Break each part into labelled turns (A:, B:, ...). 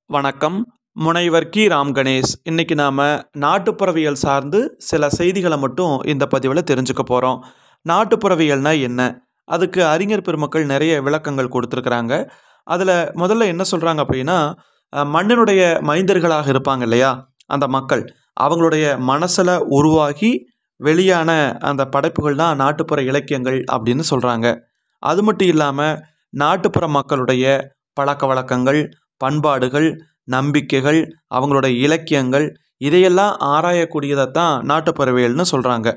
A: வணக்கம். முனைவர் கி. ராம் கணேஷ். இன்னைக்கு நாம நாட்டுப்புறவியல் சார்ந்து சில செய்திகளை மட்டும் இந்த பதிவில் தெரிஞ்சுக்க போகிறோம். நாட்டுப்புறவியல்னா என்ன? அதுக்கு அறிஞர் பெருமக்கள் நிறைய விளக்கங்கள் கொடுத்துருக்குறாங்க. அதில் முதல்ல என்ன சொல்கிறாங்க அப்படின்னா, மண்ணினுடைய மைந்தர்களாக இருப்பாங்க இல்லையா, அந்த மக்கள் அவங்களுடைய மனசில் உருவாகி வெளியான அந்த படைப்புகள் தான் நாட்டுப்புற இலக்கியங்கள் அப்படின்னு சொல்கிறாங்க. அது மட்டும் இல்லாமல் நாட்டுப்புற மக்களுடைய பழக்க வழக்கங்கள், பண்பாடுகள், நம்பிக்கைகள், அவங்களுடைய இலக்கியங்கள் இதையெல்லாம் ஆராயக்கூடியதைத்தான் நாட்டுப்புறவியல்னு சொல்கிறாங்க.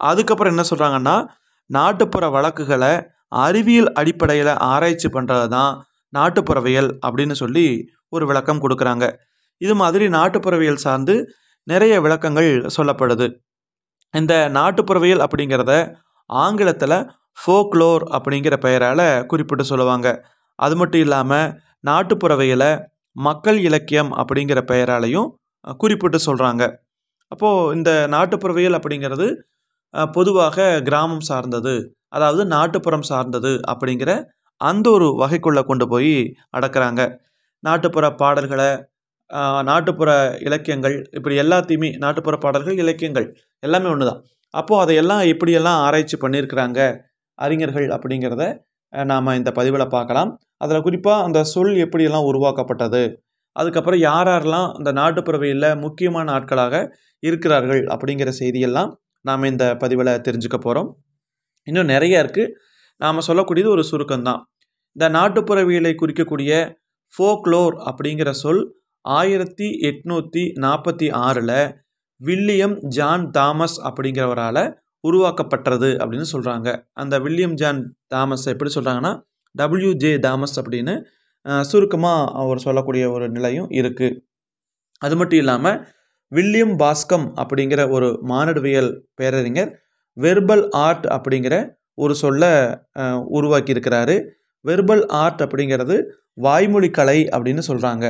A: அதுக்கப்புறம் என்ன சொல்கிறாங்கன்னா, நாட்டுப்புற வழக்குகளை அறிவியல் அடிப்படையில் ஆராய்ச்சி பண்ணுறது தான் நாட்டுப்புறவியல் அப்படின்னு சொல்லி ஒரு விளக்கம் கொடுக்குறாங்க. இது மாதிரி நாட்டுப்புறவியல் சார்ந்து நிறைய விளக்கங்கள் சொல்லப்படுது. இந்த நாட்டுப்புறவியல் அப்படிங்கிறத ஆங்கிலத்தில் ஃபோக்லோர் அப்படிங்கிற பெயரால் குறிப்பிட்டு சொல்லுவாங்க. அது மட்டும் இல்லாமல் நாட்டுப்புறவியலை மக்கள் இலக்கியம் அப்படிங்கிற பெயராலையும் குறிப்பிட்டு சொல்கிறாங்க. அப்போது இந்த நாட்டுப்புறவியல் அப்படிங்கிறது பொதுவாக கிராமம் சார்ந்தது, அதாவது நாட்டுப்புறம் சார்ந்தது அப்படிங்கிற அந்த ஒரு வகைக்குள்ளே கொண்டு போய் அடக்குறாங்க. நாட்டுப்புற பாடல்களை, நாட்டுப்புற இலக்கியங்கள், இப்படி எல்லாத்தையுமே நாட்டுப்புற பாடல்கள், இலக்கியங்கள் எல்லாமே ஒன்று தான். அப்போது அதையெல்லாம் எப்படியெல்லாம் ஆராய்ச்சி பண்ணியிருக்கிறாங்க அறிஞர்கள் அப்படிங்கிறத நாம் இந்த பதிவில் பார்க்கலாம். அதில் குறிப்பாக அந்த சொல் எப்படியெல்லாம் உருவாக்கப்பட்டது, அதுக்கப்புறம் யார் யாரெல்லாம் இந்த நாட்டுப்புறவியலில் முக்கியமான ஆட்களாக இருக்கிறார்கள் அப்படிங்கிற செய்தியெல்லாம் நாம் இந்த பதிவில் தெரிஞ்சுக்க போகிறோம். இன்னும் நிறைய இருக்குது. நாம் சொல்லக்கூடியது ஒரு சுருக்கம்தான். இந்த நாட்டுப்புறவியலை குறிக்கக்கூடிய ஃபோக்லோர் அப்படிங்கிற சொல் 1846 வில்லியம் ஜான் தாமஸ் அப்படிங்கிறவரால் உருவாக்கப்பட்டது அப்படின்னு சொல்கிறாங்க. அந்த வில்லியம் ஜான் தாமஸ் எப்படி சொல்கிறாங்கன்னா WJ தாமஸ் அப்படின்னு சுருக்கமாக அவர் சொல்லக்கூடிய ஒரு நிலையும் இருக்குது. அது மட்டும் இல்லாமல் வில்லியம் பாஸ்கம் அப்படிங்கிற ஒரு மானுடவியல் பேரறிஞர் வெர்பல் ஆர்ட் அப்படிங்கிற ஒரு சொல்லை உருவாக்கியிருக்கிறாரு. வெர்பல் ஆர்ட் அப்படிங்கிறது வாய்மொழி கலை அப்படின்னு சொல்கிறாங்க.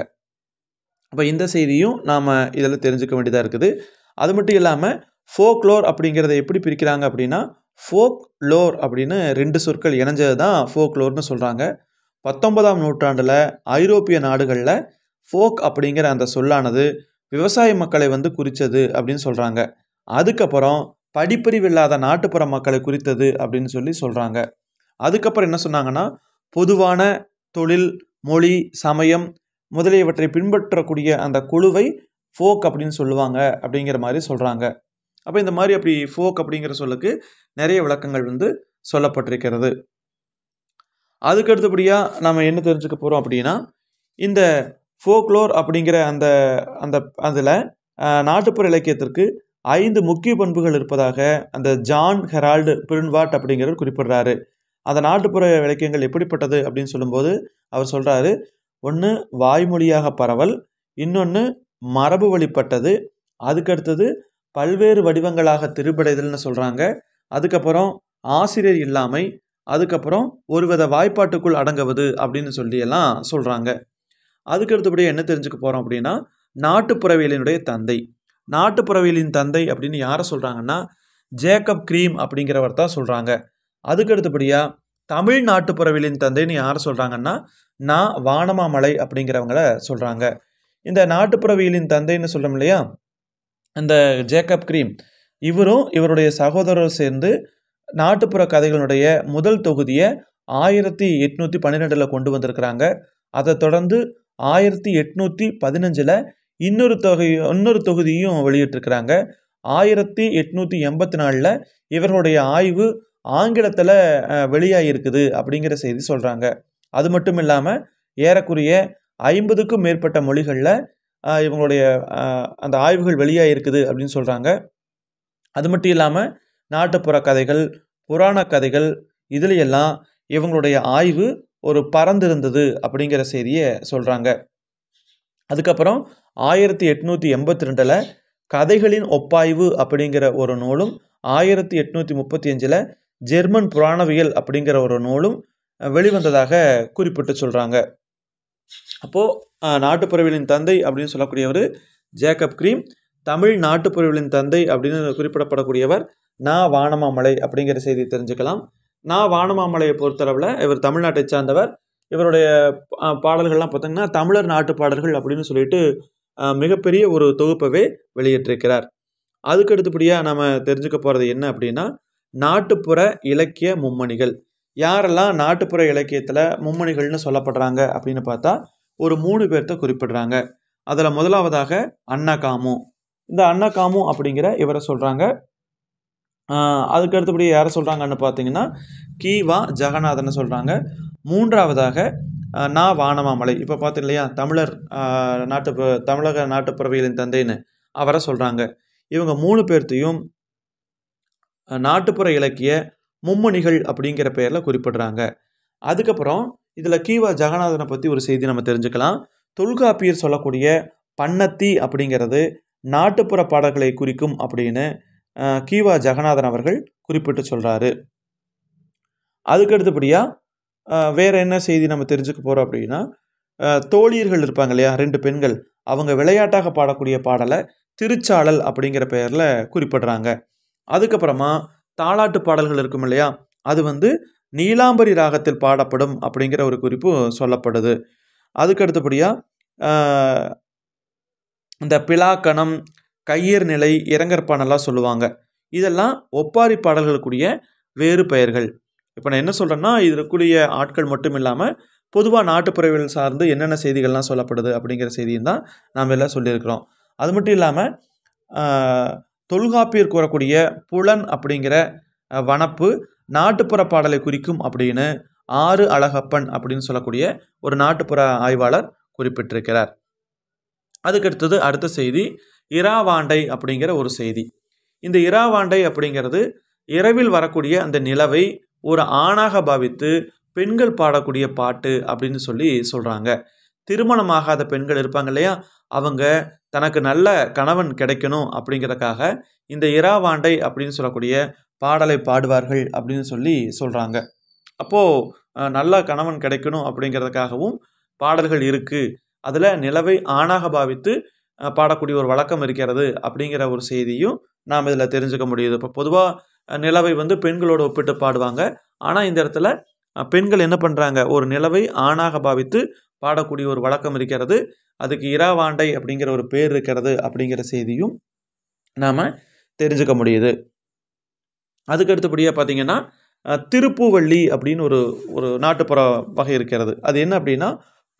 A: அப்போ இந்த செய்தியும் நாம் இதில் தெரிஞ்சுக்க வேண்டியதாக இருக்குது. அது மட்டும் இல்லாமல் ஃபோக்லோர் அப்படிங்கிறத எப்படி பிரிக்கிறாங்க அப்படின்னா, ஃபோக் லோர் அப்படின்னு 2 சொற்கள் இணைஞ்சது தான் ஃபோக்லோர்னு சொல்கிறாங்க. 19ஆம் நூற்றாண்டில் ஐரோப்பிய நாடுகளில் ஃபோக் அப்படிங்கிற அந்த சொல்லானது விவசாய மக்களை குறித்தது அப்படின்னு சொல்கிறாங்க. அதுக்கப்புறம் படிப்பறிவு இல்லாத நாட்டுப்புற மக்களை குறித்தது அப்படின்னு சொல்கிறாங்க. அதுக்கப்புறம் என்ன சொன்னாங்கன்னா, பொதுவான தொழில், மொழி, சமயம் முதலியவற்றை பின்பற்றக்கூடிய அந்த குழுவை ஃபோக் அப்படின்னு சொல்லுவாங்க அப்படிங்கிற மாதிரி சொல்கிறாங்க. அப்போ இந்த மாதிரி அப்படி ஃபோக் அப்படிங்கிற சொல்லுக்கு நிறைய விளக்கங்கள் சொல்லப்பட்டிருக்கிறது. அதுக்கு அடுத்தபடியாக நம்ம என்ன தெரிஞ்சுக்க போகிறோம் அப்படின்னா, இந்த ஃபோக்லோர் அப்படிங்கிற அந்த அந்த அதில் நாட்டுப்புற இலக்கியத்திற்கு 5 முக்கிய பண்புகள் இருப்பதாக அந்த ஜான் ஹெரால்டு பிரின்வாட் அப்படிங்கிறவர் குறிப்பிடுறாரு. அந்த நாட்டுப்புற இலக்கியங்கள் எப்படிப்பட்டது அப்படின்னு சொல்லும்போது அவர் சொல்கிறாரு, 1 வாய்மொழியாக பரவல், இன்னொன்று மரபு வழிப்பட்டது, அதுக்கடுத்தது பல்வேறு வடிவங்களாக திரிபடைதல்னு சொல்கிறாங்க, அதுக்கப்புறம் ஆசிரியர் இல்லாமை, அதுக்கப்புறம் ஒருவித வாய்ப்பாட்டுக்குள் அடங்குவது அப்படின்னு எல்லாம் சொல்கிறாங்க. அதுக்கு அடுத்தபடியாக என்ன தெரிஞ்சுக்க போகிறோம் அப்படின்னா, நாட்டுப்புறவியலினுடைய தந்தை. நாட்டுப்புறவியலின் தந்தை அப்படின்னு யாரை சொல்கிறாங்கன்னா, ஜேக்கப் கிரீம் அப்படிங்கிறவர் தான் சொல்கிறாங்க. அதுக்கு அடுத்தபடியாக தமிழ் நாட்டுப்புறவியலின் தந்தைன்னு யாரை சொல்கிறாங்கன்னா, வானமாமலை அப்படிங்கிறவங்கள சொல்கிறாங்க. இந்த நாட்டுப்புறவியலின் தந்தைன்னு சொல்கிறோம் இல்லையா, அந்த ஜேக்கப் கிரீம், இவரும் இவருடைய சகோதரரும் சேர்ந்து நாட்டுப்புற கதைகளுடைய முதல் தொகுதியை 1812 கொண்டு வந்திருக்கிறாங்க. அதை தொடர்ந்து 1815 இன்னொரு தொகுதியும் வெளியிட்டிருக்கிறாங்க. 1884 இவர்களுடைய ஆய்வு ஆங்கிலத்தில் வெளியாகிருக்குது அப்படிங்கிற செய்தி சொல்கிறாங்க. அது மட்டும் இல்லாமல் ஏறக்குறைய 50க்கும் மேற்பட்ட மொழிகளில் இவங்களுடைய அந்த ஆய்வுகள் வெளியாகிருக்குது அப்படின்னு சொல்கிறாங்க. அது மட்டும் இல்லாமல் நாட்டுப்புற கதைகள், புராண கதைகள் இதுலையெல்லாம் இவங்களுடைய ஆய்வு ஒரு பரந்திருந்தது அப்படிங்கிற செய்தியை சொல்கிறாங்க. அதுக்கப்புறம் 1882 கதைகளின் ஒப்பாய்வு அப்படிங்கிற ஒரு நூலும், 1835 ஜெர்மன் புராணவியல் அப்படிங்கிற ஒரு நூலும் வெளிவந்ததாக குறிப்பிட்டு சொல்கிறாங்க. அப்போது நாட்டுப்புறவியலின் தந்தை அப்படின்னு சொல்லக்கூடியவர் ஜேக்கப் கிரீம், தமிழ் நாட்டுப்புறவியலின் தந்தை அப்படின்னு குறிப்பிடப்படக்கூடியவர் வானமாமலை அப்படிங்கிற செய்தியை தெரிஞ்சுக்கலாம். வானமாமலையை பொறுத்தளவில் இவர் தமிழ்நாட்டை சார்ந்தவர். இவருடைய பாடல்கள்லாம் பார்த்தீங்கன்னா தமிழர் நாட்டு பாடல்கள் அப்படின்னு சொல்லிட்டு மிகப்பெரிய ஒரு தொகுப்பவே வெளியிட்டிருக்கிறார். அதுக்கு அடுத்தபடியாக நம்ம தெரிஞ்சுக்க போகிறது என்ன அப்படின்னா, நாட்டுப்புற இலக்கிய மும்மணிகள். யாரெல்லாம் நாட்டுப்புற இலக்கியத்தில் மும்மணிகள்னு சொல்லப்படுறாங்க அப்படின்னு பார்த்தா ஒரு 3 பேர்த்த குறிப்பிடுறாங்க. அதில் முதலாவதாக அண்ணா காமு. இந்த அண்ணா காமு அப்படிங்கிற இவரை சொல்கிறாங்க. அதுக்கு அடுத்தபடி யாரை சொல்கிறாங்கன்னு பார்த்தீங்கன்னா கி.வா. ஜெகநாதனை சொல்கிறாங்க. மூன்றாவதாக நா. வானமாமலை. இப்போ பார்த்தீங்க இல்லையா தமிழர் தமிழக நாட்டுப்புறவியலின் தந்தைன்னு அவரை சொல்கிறாங்க. இவங்க 3 பேர்த்தையும் நாட்டுப்புற இலக்கிய மும்மணிகள் அப்படிங்கிற பெயரில் குறிப்பிடுறாங்க. அதுக்கப்புறம் இதில் கி.வா. ஜெகநாதனை பற்றி ஒரு செய்தி நம்ம தெரிஞ்சுக்கலாம். தொல்காப்பியர் சொல்லக்கூடிய பண்ணத்தி அப்படிங்கிறது நாட்டுப்புற பாடல்களை குறிக்கும் அப்படின்னு கி.வா. ஜெகநாதன் அவர்கள் குறிப்பிட்டு சொல்கிறாரு. அதுக்கு அடுத்தபடியாக வேறு என்ன செய்தி நம்ம தெரிஞ்சுக்க போகிறோம் அப்படின்னா, தோழியர்கள் இருப்பாங்க இல்லையா 2 பெண்கள், அவங்க விளையாட்டாக பாடக்கூடிய பாடலை திருச்சாளல் அப்படிங்கிற பெயரில் குறிப்பிடுறாங்க. அதுக்கப்புறமா தாலாட்டு பாடல்கள் இருக்கும் இல்லையா, அது வந்து நீலாம்பரி ராகத்தில் பாடப்படும் அப்படிங்கிற ஒரு குறிப்பு சொல்லப்படுது. அதுக்கு அடுத்தபடியாக இந்த பிலாக்கணம், கையர் நிலை, இரங்கற்பானெல்லாம் சொல்லுவாங்க. இதெல்லாம் ஒப்பாரி பாடல்களுக்குரிய வேறு பெயர்கள். இப்போ நான் என்ன சொல்கிறேன்னா, இதற்குரிய ஆட்கள் மட்டும் இல்லாமல் பொதுவாக நாட்டுப்புறவியல் சார்ந்து என்னென்ன செய்திகள்லாம் சொல்லப்படுது அப்படிங்கிற செய்தியும் தான் நாம் எல்லாம் சொல்லியிருக்கிறோம். அது மட்டும் இல்லாமல் தொல்காப்பியர் கூறக்கூடிய புலன் அப்படிங்கிற வனப்பு நாட்டுப்புற பாடலை குறிக்கும் அப்படின்னு ஆறு அழகப்பன் அப்படின்னு சொல்லக்கூடிய ஒரு நாட்டுப்புற ஆய்வாளர் குறிப்பிட்டிருக்கிறார். அதுக்கடுத்தது அடுத்த செய்தி இராவாண்டை அப்படிங்கிற ஒரு செய்தி. இந்த இராவாண்டை அப்படிங்கிறது இரவில் வரக்கூடிய அந்த நிலவை ஒரு ஆணாக பாவித்து பெண்கள் பாடக்கூடிய பாட்டு அப்படின்னு சொல்லி சொல்கிறாங்க. திருமணமாகாத பெண்கள் இருப்பாங்க இல்லையா, அவங்க தனக்கு நல்ல கணவன் கிடைக்கணும் அப்படிங்கிறதுக்காக இந்த இராவாண்டை அப்படின்னு சொல்லக்கூடிய பாடலை பாடுவார்கள் அப்படின்னு சொல்லி சொல்கிறாங்க. அப்போது நல்ல கணவன் கிடைக்கணும் அப்படிங்கிறதுக்காகவும் பாடல்கள் இருக்குது. அதில் நிலவை ஆணாக பாவித்து பாடக்கூடிய ஒரு வழக்கம் இருக்கிறது அப்படிங்கிற ஒரு செய்தியும் நாம் இதில் தெரிஞ்சுக்க முடியுது. இப்போ பொதுவாக நிலவை வந்து பெண்களோடு ஒப்பிட்டு பாடுவாங்க. ஆனால் இந்த இடத்துல பெண்கள் என்ன பண்ணுறாங்க, ஒரு நிலவை ஆணாக பாவித்து பாடக்கூடிய ஒரு வழக்கம் இருக்கிறது. அதுக்கு இராவாண்டை அப்படிங்கிற ஒரு பேர் இருக்கிறது அப்படிங்கிற செய்தியும் நாம் தெரிஞ்சுக்க முடியுது. அதுக்கு அடுத்தபடியாக பார்த்திங்கன்னா திருப்பூவள்ளி அப்படின்னு ஒரு நாட்டுப்புற வகை இருக்கிறது. அது என்ன அப்படின்னா,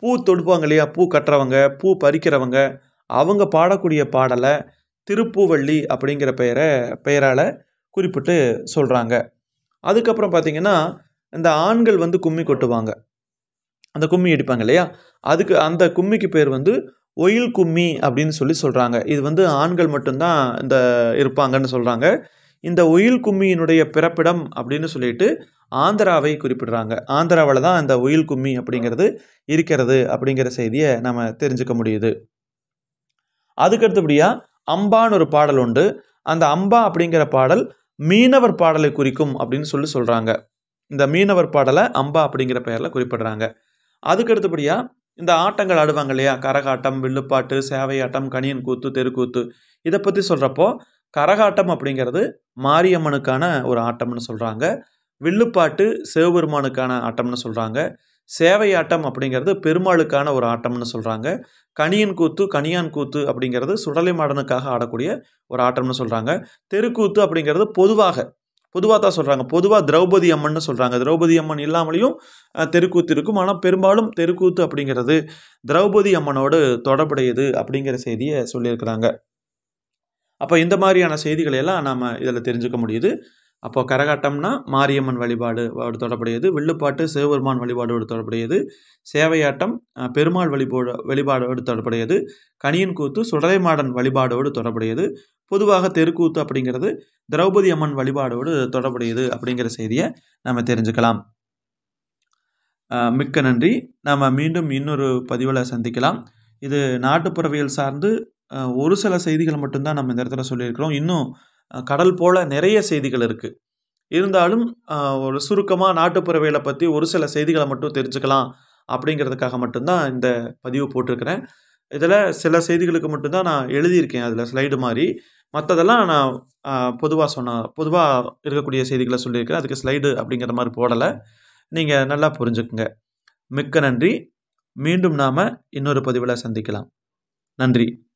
A: பூ தொடுப்பாங்க இல்லையா, பூ கட்டுறவங்க, பூ பறிக்கிறவங்க, அவங்க பாடக்கூடிய பாடலை திருப்பூவள்ளி அப்படிங்கிற பெயரால் குறிப்பிட்டு சொல்கிறாங்க. அதுக்கப்புறம் பார்த்திங்கன்னா இந்த ஆண்கள் வந்து கும்மி கொட்டுவாங்க, அந்த கும்மி அடிப்பாங்க இல்லையா, அதுக்கு அந்த கும்மிக்கு பேர் வந்து ஒயில் கும்மி அப்படின்னு சொல்லி சொல்கிறாங்க. இது வந்து ஆண்கள் மட்டும்தான் இந்த இருப்பாங்கன்னு சொல்கிறாங்க. இந்த ஒயில் கும்மியினுடைய பிறப்பிடம் அப்படின்னு சொல்லிட்டு ஆந்திராவை குறிப்பிடுறாங்க. ஆந்திராவில் தான் இந்த ஒயில் கும்மி அப்படிங்கிறது இருக்கிறது அப்படிங்கிற செய்தியை நம்ம தெரிஞ்சுக்க முடியுது. அதுக்கடுத்தபடியாக அம்பான்னு ஒரு பாடல் உண்டு. அந்த அம்பா அப்படிங்கிற பாடல் மீனவர் பாடலை குறிக்கும் அப்படின்னு சொல்லி சொல்கிறாங்க. இந்த மீனவர் பாடலை அம்பா அப்படிங்கிற பெயரில் குறிப்பிடுறாங்க. அதுக்கடுத்தபடியாக இந்த ஆட்டங்கள் ஆடுவாங்க இல்லையா, கரகாட்டம், வில்லுப்பாட்டு, சேவையாட்டம், கணியன் கூத்து, தெருக்கூத்து, இதை பற்றி சொல்கிறப்போ கரகாட்டம் அப்படிங்கிறது மாரியம்மனுக்கான ஒரு ஆட்டம்னு சொல்கிறாங்க. வில்லுப்பாட்டு சிவபெருமானுக்கான ஆட்டம்னு சொல்கிறாங்க. சேவையாட்டம் அப்படிங்கிறது பெருமாளுக்கான ஒரு ஆட்டம்னு சொல்கிறாங்க. கணியன் கூத்து, கணியான் கூத்து அப்படிங்கிறது சுடலை மாடனுக்காக ஆடக்கூடிய ஒரு ஆட்டம்னு சொல்கிறாங்க. தெருக்கூத்து அப்படிங்கிறது பொதுவாக தான் சொல்கிறாங்க. பொதுவாக திரௌபதி அம்மன்னு சொல்கிறாங்க. திரௌபதி அம்மன் இல்லாமலேயும் தெருக்கூத்து இருக்கும். ஆனால் பெரும்பாலும் தெருக்கூத்து அப்படிங்கிறது திரௌபதி அம்மனோடு தொடர்புடையது அப்படிங்கிற செய்தியை சொல்லியிருக்கிறாங்க. அப்போ இந்த மாதிரியான செய்திகளை எல்லாம் நாம் இதில் தெரிஞ்சுக்க முடியுது. அப்போ கரகாட்டம்னா மாரியம்மன் வழிபாடு தொடர்புடையது, வில்லுப்பாட்டு சிவபெருமான் வழிபாடோடு தொடர்புடையது, சேவையாட்டம் பெருமாள் வழிபாடோடு தொடர்புடையது, கணியன் கூத்து சுடலைமாடன் வழிபாடோடு தொடர்புடையது, பொதுவாக தெருக்கூத்து அப்படிங்கிறது திரௌபதி அம்மன் வழிபாடோடு தொடர்புடையது அப்படிங்கிற செய்தியை நம்ம தெரிஞ்சுக்கலாம். மிக்க நன்றி. நாம் மீண்டும் இன்னொரு பதிவில் சந்திக்கலாம். இது நாட்டுப்புறவியல் சார்ந்து ஒரு சில செய்திகள் மட்டும்தான் நம்ம இந்த இடத்துல சொல்லியிருக்கிறோம். இன்னும் கடல் போல் நிறைய செய்திகள் இருக்குது. இருந்தாலும் ஒரு சுருக்கமாக நாட்டுப்புறவியலை பற்றி ஒரு சில செய்திகளை மட்டும் தெரிஞ்சுக்கலாம் அப்படிங்கிறதுக்காக மட்டும்தான் இந்த பதிவு போட்டிருக்கிறேன். இதில் சில செய்திகளுக்கு மட்டும்தான் நான் எழுதியிருக்கேன் அதில் ஸ்லைடு மாதிரி. மற்றதெல்லாம் நான் பொதுவாக இருக்கக்கூடிய செய்திகளை சொல்லியிருக்கிறேன். அதுக்கு ஸ்லைடு அப்படிங்கிற மாதிரி போடலை. நீங்கள் நல்லா புரிஞ்சுக்குங்க. மிக்க நன்றி. மீண்டும் நாம் இன்னொரு பதிவில் சந்திக்கலாம். நன்றி.